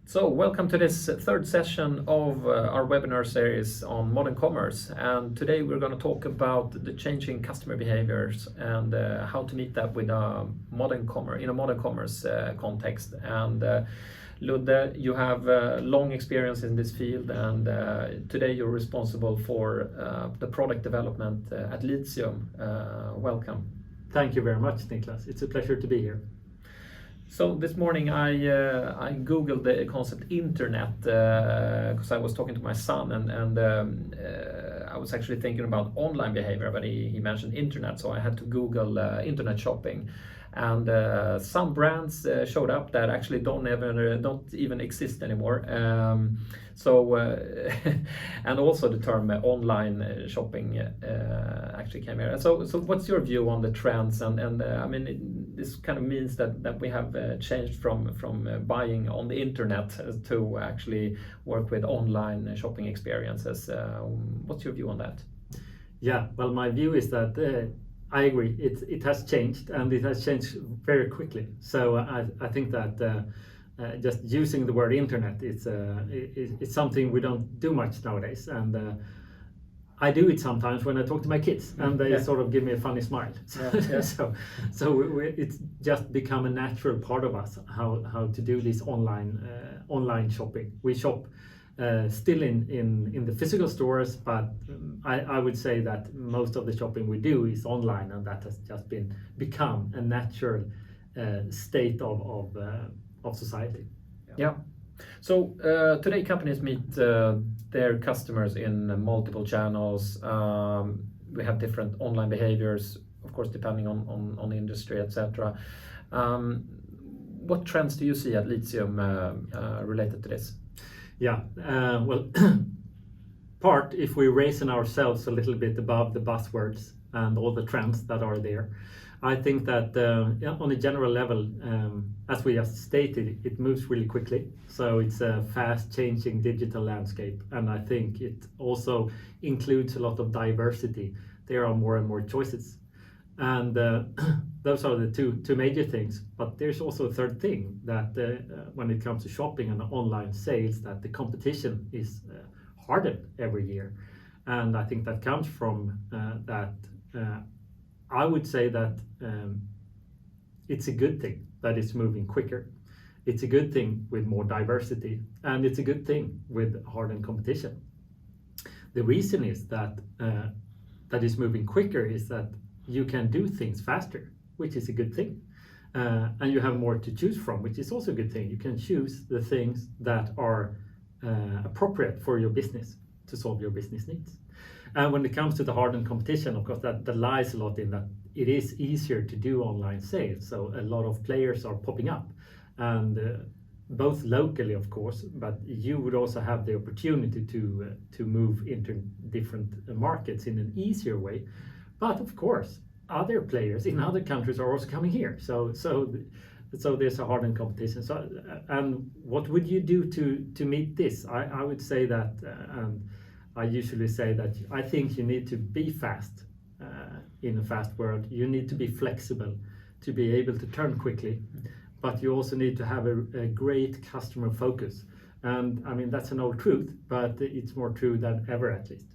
So welcome to this third session of our webinar series on modern commerce, and today we're going to talk about the changing customer behaviors and how to meet that with modern commerce context. And Ludde, you have long experience in this field, and today you're responsible for the product development at Litium. Welcome. Thank you very much, Niklas. It's a pleasure to be here. So this morning I googled the concept internet because I was talking to my son, and I was actually thinking about online behavior, but he mentioned internet, so I had to Google internet shopping, and some brands showed up that actually don't even exist anymore. And also the term online shopping actually came here. So what's your view on the trends? And I mean, this kind of means that we have changed from buying on the internet to actually work with online shopping experiences. What's your view on that? Yeah, well, my view is that I agree. It has changed, and it has changed very quickly. So I think that just using the word internet, it's something we don't do much nowadays. And I do it sometimes when I talk to my kids, and they sort of give me a funny smile. So it's just become a natural part of us how to do this online shopping. We shop still in the physical stores, but I would say that most of the shopping we do is online, and that has just become a natural state of society. Yeah. So today companies meet their customers in multiple channels. We have different online behaviors, of course, depending on the industry, etc. What trends do you see at Litium related to this? Yeah, well, if we raise ourselves a little bit above the buzzwords and all the trends that are there, I think that on a general level, as we just stated, it moves really quickly. So it's a fast changing digital landscape, and I think it also includes a lot of diversity. There are more and more choices, and those are the two major things. But there's also a third thing, that when it comes to shopping and online sales, that the competition is hardened every year, and I think that comes from that. I would say that it's a good thing that it's moving quicker. It's a good thing with more diversity, and it's a good thing with hardened competition. The reason is that it's moving quicker is that you can do things faster, which is a good thing. And you have more to choose from, which is also a good thing. You can choose the things that are appropriate for your business to solve your business needs. And when it comes to the hardened competition, of course, that lies a lot in that it is easier to do online sales. So a lot of players are popping up, and both locally, of course, but you would also have the opportunity to move into different markets in an easier way. But of course, other players in other countries are also coming here. So there's a hardened competition. So and what would you do to meet this? I would say that, and I usually say that I think you need to be fast in a fast world. You need to be flexible to be able to turn quickly, but you also need to have a great customer focus. And I mean, that's an old truth, but it's more true than ever, at least.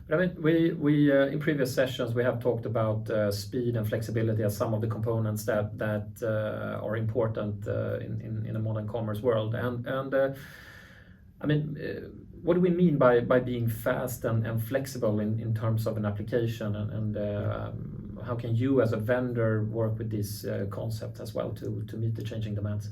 But I mean, we in previous sessions we have talked about speed and flexibility as some of the components that are important in a modern commerce world. And I mean, what do we mean by being fast and flexible in terms of an application, and how can you as a vendor work with these concepts as well to meet the changing demands?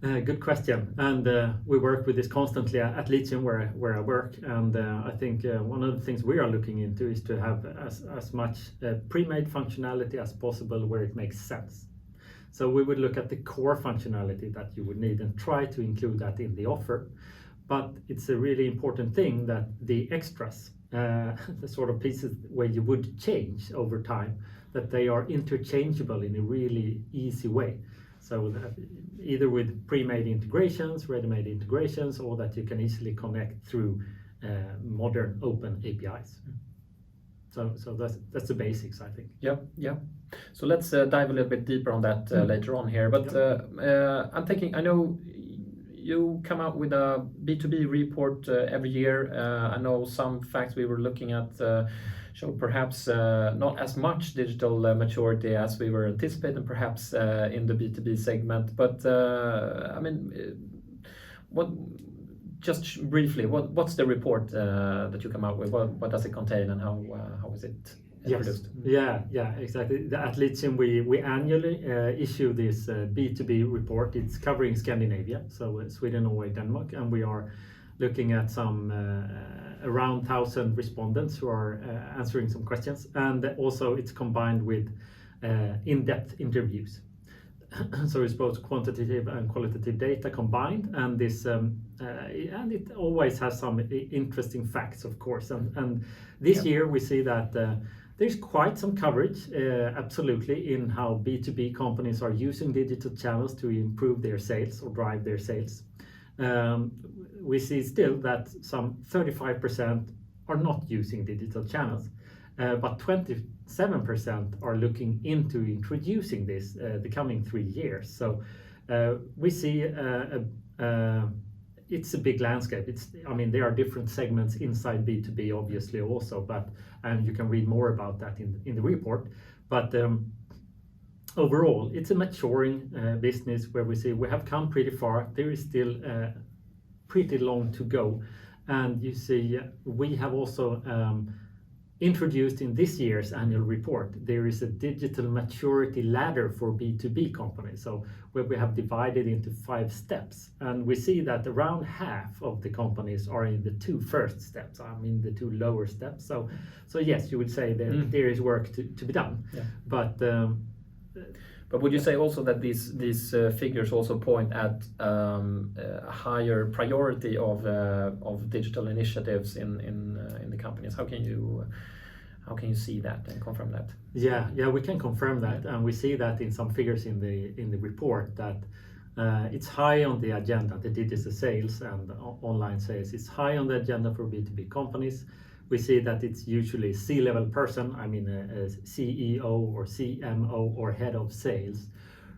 Good question, and we work with this constantly at Litium where I work, and I think one of the things we are looking into is to have as much pre-made functionality as possible where it makes sense. So we would look at the core functionality that you would need and try to include that in the offer. But it's a really important thing that the extras, the sort of pieces where you would change over time, that they are interchangeable in a really easy way. So that either with pre-made integrations, ready-made integrations, or that you can easily connect through modern open APIs. So that's the basics, I think. Yeah. So let's dive a little bit deeper on that later on here. But I'm thinking, I know you come out with a B2b report every year. I know some facts we were looking at show perhaps not as much digital maturity as we were anticipating, perhaps in the B2B segment. But I mean, just briefly, what's the report that you come out with? What does it contain, and how is it produced? Yeah, exactly. At Litium, we annually issue this B2b report. It's covering Scandinavia, so Sweden, Norway, Denmark, and we are looking at some around 1,000 respondents who are answering some questions, and also it's combined with in-depth interviews. So it's both quantitative and qualitative data combined, and this and it always has some interesting facts, of course. And this year we see that there's quite some coverage, absolutely, in how B2B companies are using digital channels to improve their sales or drive their sales. We see still that some 35% are not using digital channels, but 27% are looking into introducing this the coming 3 years. So we see it's a big landscape. I mean, there are different segments inside B2B, obviously, also, but and you can read more about that in the report. But overall, it's a maturing business where we see we have come pretty far. There is still pretty long to go, and you see we have also introduced in this year's annual report, there is a digital maturity ladder for B2B companies, so where we have divided into 5 steps, and we see that around half of the companies are in the 2 first steps, I mean the 2 lower steps. So yes, you would say that there is work to be done. Yeah. But would you say also that these figures also point at a higher priority of digital initiatives in the companies? How can you see that and confirm that? Yeah, we can confirm that, and we see that in some figures in the report that it's high on the agenda. The digital sales and online sales is high on the agenda for B2B companies. We see that it's usually C-level person, I mean a CEO or CMO or head of sales,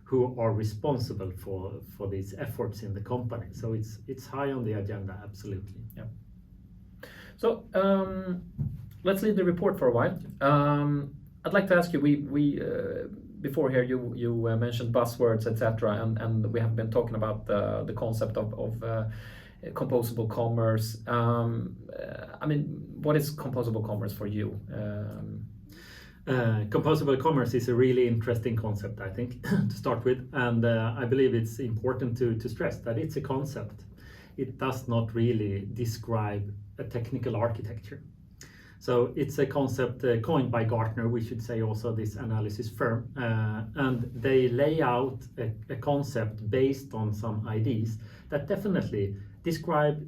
who are responsible for these efforts in the company. So it's high on the agenda, absolutely. Yeah. So let's leave the report for a while. I'd like to ask you, we before here you mentioned buzzwords, etc., and we have been talking about the concept of composable commerce. I mean, what is composable commerce for you? Composable commerce is a really interesting concept, I think, to start with, and I believe it's important to stress that it's a concept. It does not really describe a technical architecture. So it's a concept coined by Gartner, we should say, also this analysis firm, and they lay out a concept based on some ideas that definitely describe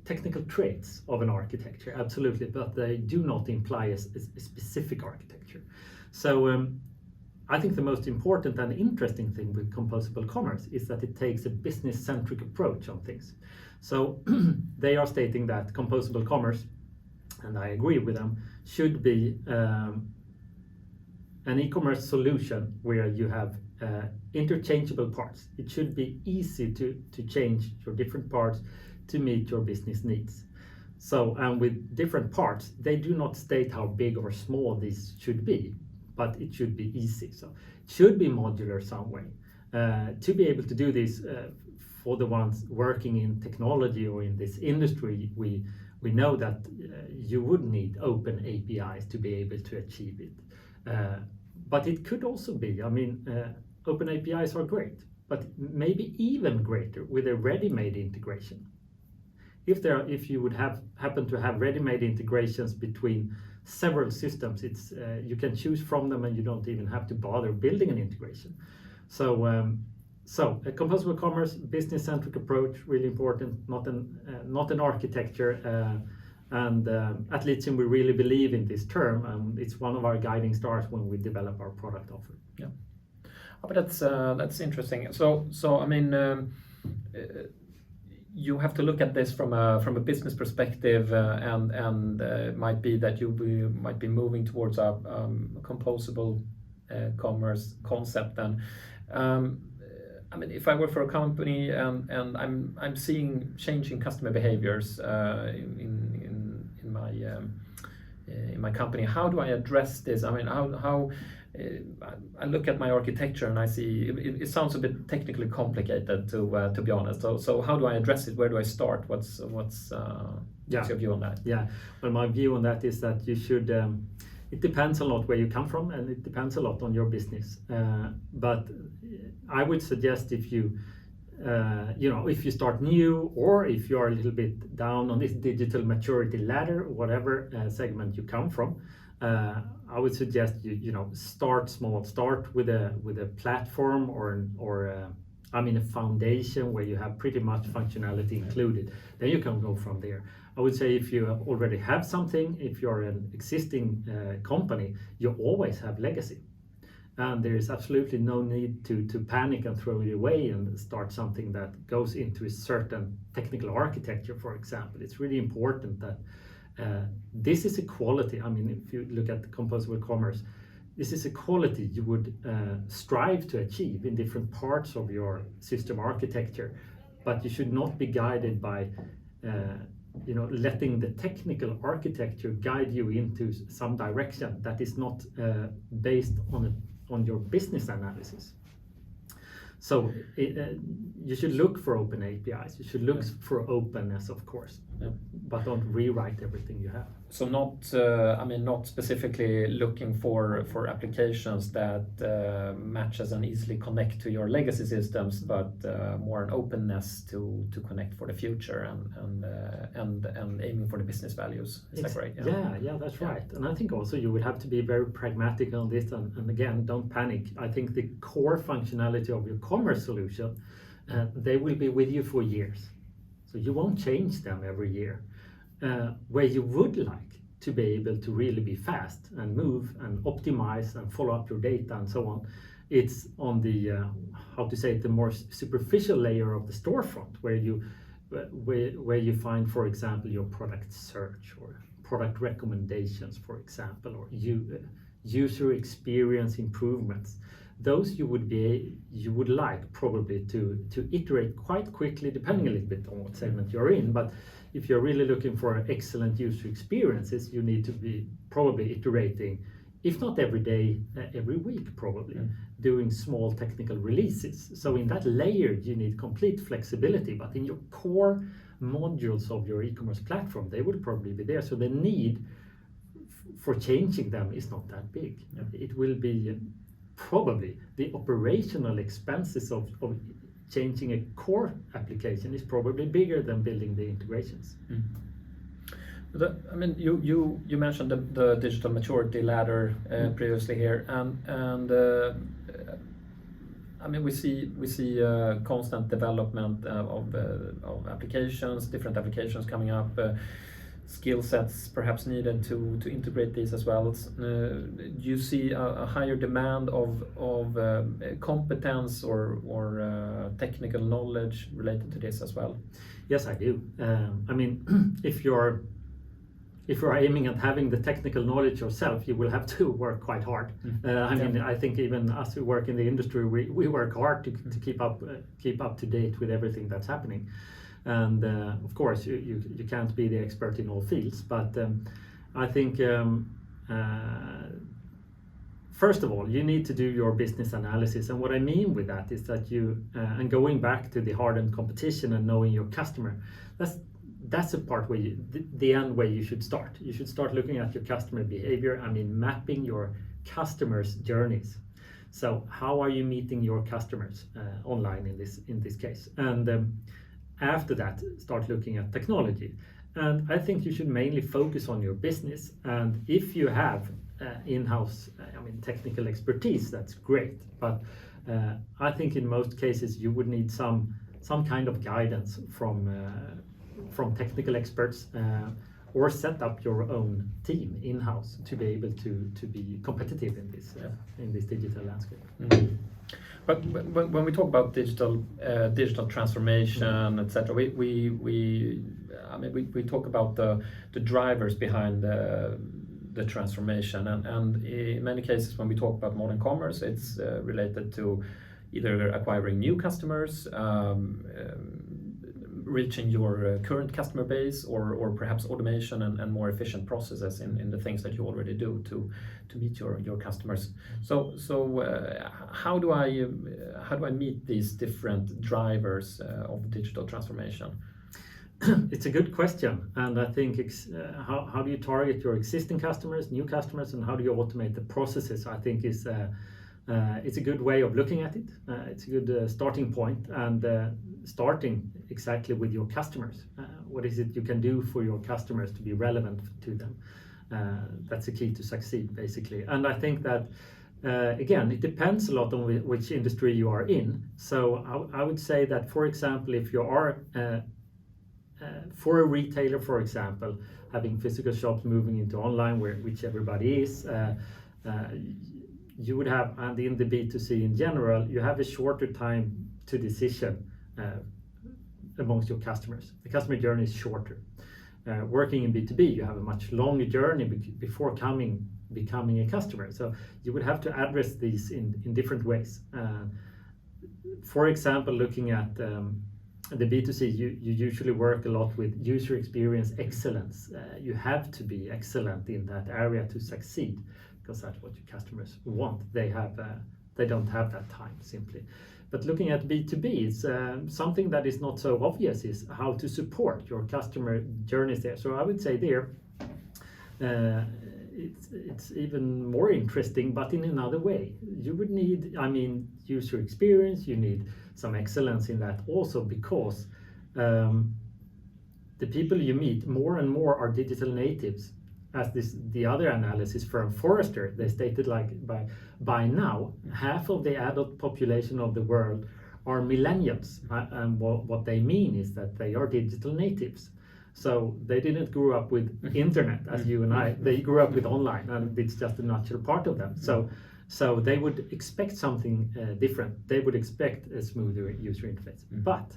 technical traits of an architecture, absolutely, but they do not imply a specific architecture. So I think the most important and interesting thing with composable commerce is that it takes a business-centric approach on things. So they are stating that composable commerce, and I agree with them, should be an e-commerce solution where you have interchangeable parts. It should be easy to change your different parts to meet your business needs. So, and with different parts, they do not state how big or small these should be, but it should be easy. So it should be modular some way. To be able to do this for the ones working in technology or in this industry, we know that you would need open APIs to be able to achieve it. But it could also be, I mean, open APIs are great, but maybe even greater with a ready-made integration. If you would happen to have ready-made integrations between several systems, it's you can choose from them and you don't even have to bother building an integration. So a composable commerce, business-centric approach, really important, not an architecture. And at Litium, we really believe in this term, and it's one of our guiding stars when we develop our product offer. Yeah, but that's interesting. So I mean, you have to look at this from a business perspective, and it might be that you might be moving towards a composable commerce concept. Then, I mean, if I work for a company and I'm seeing changing customer behaviors in my company, how do I address this? I mean, how I look at my architecture and I see it sounds a bit technically complicated to be honest. So how do I address it? Where do I start? What's your view on that? Yeah, well, my view on that is that you should. It depends a lot where you come from, and it depends a lot on your business. But I would suggest if you if you start new, or if you are a little bit down on this digital maturity ladder, whatever segment you come from, I would suggest you start small. Start with a platform or a foundation where you have pretty much functionality included. Then you can go from there. I would say if you already have something, if you're an existing company, you always have legacy. And there is absolutely no need to panic and throw it away and start something that goes into a certain technical architecture, for example. It's really important that this is a quality. I mean, if you look at the Composable Commerce, this is a quality you would strive to achieve in different parts of your system architecture, but you should not be guided by letting the technical architecture guide you into some direction that is not based on your business analysis. So you should look for open APIs. You should look for openness, of course, but don't rewrite everything you have. So not specifically looking for applications that matches and easily connect to your legacy systems, but more an openness to connect for the future and aiming for the business values. Is that correct? Yeah, that's right. And I think also you would have to be very pragmatic on this, and again, don't panic. I think the core functionality of your commerce solution, they will be with you for years. So you won't change them every year. Where you would like to be able to really be fast and move and optimize and follow up your data and so on, it's on the the more superficial layer of the storefront, where you find, for example, your product search or product recommendations, for example, or user experience improvements. Those you would like probably to iterate quite quickly, depending a little bit on what segment you're in. But if you're really looking for excellent user experiences, you need to be probably iterating, if not every day, every week probably, doing small technical releases. So in that layer, you need complete flexibility, but in your core modules of your e-commerce platform, they will probably be there. So the need for changing them is not that big. It will be probably the operational expenses of changing a core application is probably bigger than building the integrations. You mentioned the digital maturity ladder previously here, and we see constant development of applications, different applications coming up. Skill sets perhaps needed to integrate these as well. Do you see a higher demand of competence or technical knowledge related to this as well? Yes, I do. If you're aiming at having the technical knowledge yourself, you will have to work quite hard. I think even us who work in the industry, we work hard to keep up to date with everything that's happening. And of course, you can't be the expert in all fields, but I think first of all, you need to do your business analysis. And what I mean with that is that and going back to the hardened competition and knowing your customer, that's a part where the end where you should start. You should start looking at your customer behavior. Mapping your customers' journeys. So how are you meeting your customers online in this case? And after that, start looking at technology. And I think you should mainly focus on your business. And if you have in-house technical expertise, that's great. But I think in most cases you would need some kind of guidance from technical experts, or set up your own team in-house to be able to be competitive in this digital landscape. But when we talk about digital transformation, etc., we talk about the drivers behind the transformation, and in many cases when we talk about modern commerce, it's related to either acquiring new customers, reaching your current customer base, or perhaps automation and more efficient processes in the things that you already do to meet your customers. So how do I meet these different drivers of digital transformation? It's a good question, and I think how do you target your existing customers, new customers, and how do you automate the processes? I think it's a good way of looking at it. It's a good starting point, and starting exactly with your customers. What is it you can do for your customers to be relevant to them? That's the key to succeed, basically. And I think that again, it depends a lot on which industry you are in. So I would say that, for example, if you are for a retailer, for example, having physical shops moving into online, which everybody is, you would have, and in the B2C in general, you have a shorter time to decision amongst your customers. The customer journey is shorter. Working in B2B, you have a much longer journey before becoming a customer. So you would have to address these in different ways. For example, looking at the B2C, you usually work a lot with user experience excellence. You have to be excellent in that area to succeed, because that's what your customers want. They don't have that time, simply. But looking at B2B, it's something that is not so obvious is how to support your customer journeys there. So I would say there, it's even more interesting, but in another way. You would need, user experience, you need some excellence in that also, because the people you meet more and more are digital natives. As the other analysis firm Forrester, they stated by now, half of the adult population of the world are millennials. And what they mean is that they are digital natives. So they didn't grow up with internet as you and I. They grew up with online, and it's just a natural part of them. So they would expect something different. They would expect a smoother user interface. But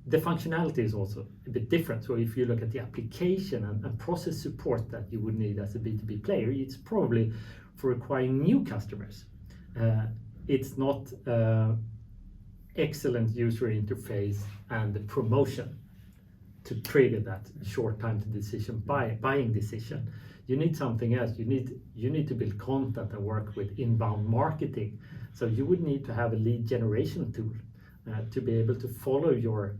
the functionality is also a bit different. So if you look at the application and process support that you would need as a B2B player, it's probably for acquiring new customers. It's not excellent user interface and the promotion to trigger that short time to decision buying decision. You need something else. You need to build content and work with inbound marketing. So you would need to have a lead generation tool to be able to follow your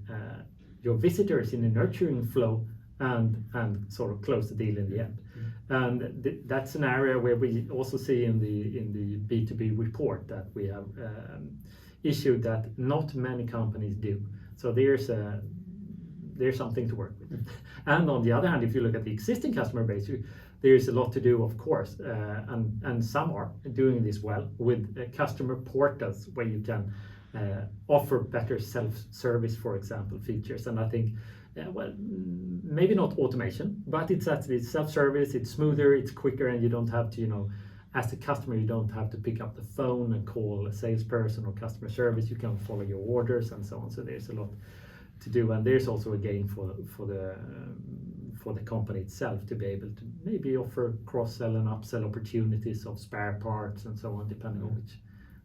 visitors in a nurturing flow and sort of close the deal in the end. And that's an area where we also see in the B2b report that we have issued that not many companies do. So there's something to work with. And on the other hand, if you look at the existing customer base, there is a lot to do, of course, and some are doing this well with customer portals where you can offer better self-service, for example, features. And I think, maybe not automation, but it's actually self-service, it's smoother, it's quicker, and you don't have to, as a customer, you don't have to pick up the phone and call a salesperson or customer service. You can follow your orders and so on. So there's a lot to do, and there's also a gain for the company itself to be able to maybe offer cross-sell and upsell opportunities of spare parts and so on, depending on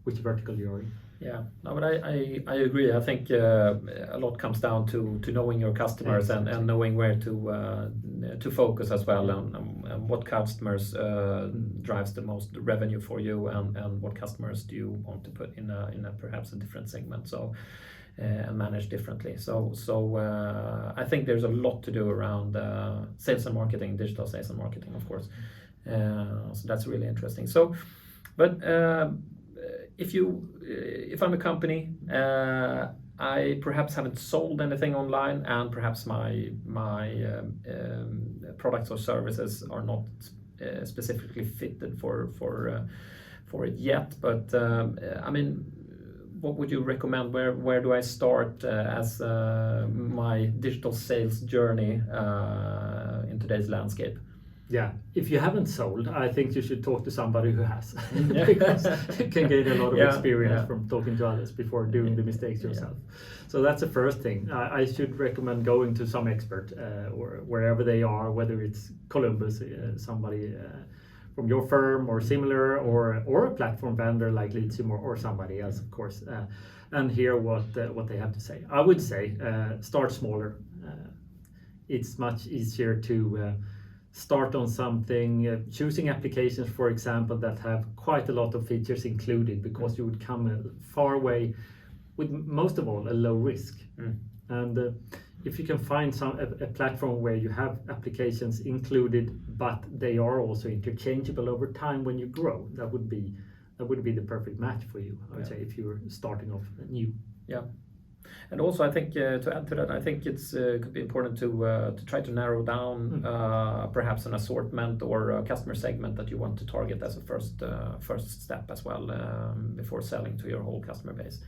which vertical you're in. Yeah, no, but I agree. I think a lot comes down to knowing your customers and knowing where to focus as well, and what customers drives the most revenue for you, and what customers do you want to put in a perhaps a different segment, so and manage differently. So I think there's a lot to do around sales and marketing, digital sales and marketing, of course. So that's really interesting. So, but if I'm a company, I perhaps haven't sold anything online, and perhaps my products or services are not specifically fitted for it yet. But what would you recommend? Where do I start as my digital sales journey in today's landscape? Yeah, if you haven't sold, I think you should talk to somebody who has, because you can gain a lot of experience from talking to others before doing the mistakes yourself. So that's the first thing. I should recommend going to some expert or wherever they are, whether it's Columbus, somebody from your firm or similar, or a platform vendor like Litium or somebody else, of course, and hear what they have to say. I would say start smaller. It's much easier to start on something, choosing applications, for example, that have quite a lot of features included, because you would come a far way with, most of all, a low risk. And if you can find a platform where you have applications included, but they are also interchangeable over time when you grow, that would be the perfect match for you, I would say, if you're starting off new. Yeah. And also, I think to add to that, I think it's could be important to try to narrow down perhaps an assortment or a customer segment that you want to target as a first step as well, before selling to your whole customer base.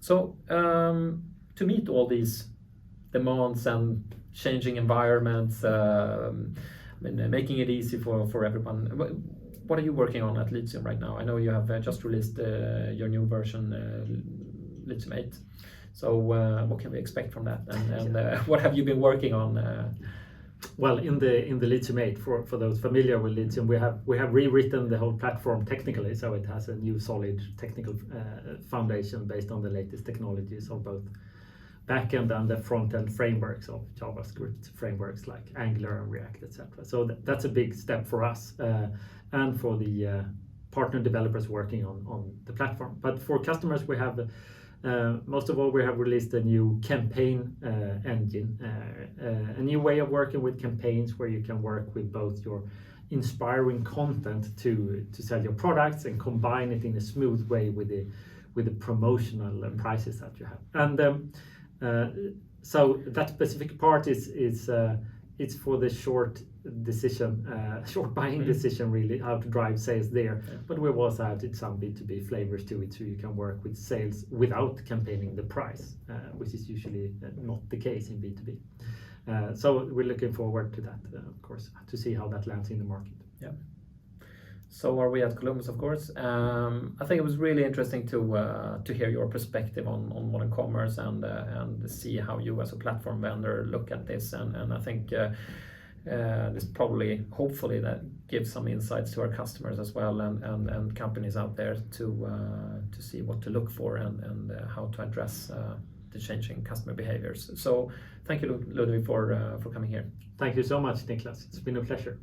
So to meet all these demands and changing environments, making it easy for everyone, what are you working on at Litium right now? I know you have just released your new version, Litium 8. So what can we expect from that? And what have you been working on? Well, in the Litium 8, for those familiar with Litium, we have rewritten the whole platform technically, so it has a new solid technical foundation based on the latest technologies of both backend and the front-end frameworks of JavaScript frameworks like Angular and React, etc. So that's a big step for us and for the partner developers working on the platform. But for customers, we have most of all, we have released a new campaign engine, a new way of working with campaigns where you can work with both your inspiring content to sell your products and combine it in a smooth way with the promotional prices that you have. And so that specific part is it's for the short buying decision, really, how to drive sales there. Yeah. But we've also added some B2b flavors to it, so you can work with sales without campaigning the price, which is usually not the case in B2B. So we're looking forward to that, of course, to see how that lands in the market. Yeah. So are we at Columbus, of course. I think it was really interesting to hear your perspective on modern commerce and see how you as a platform vendor look at this. And I think this probably, hopefully, that gives some insights to our customers as well and companies out there to see what to look for and how to address the changing customer behaviors. So thank you, Ludwig, for coming here. Thank you so much, Niklas. It's been a pleasure.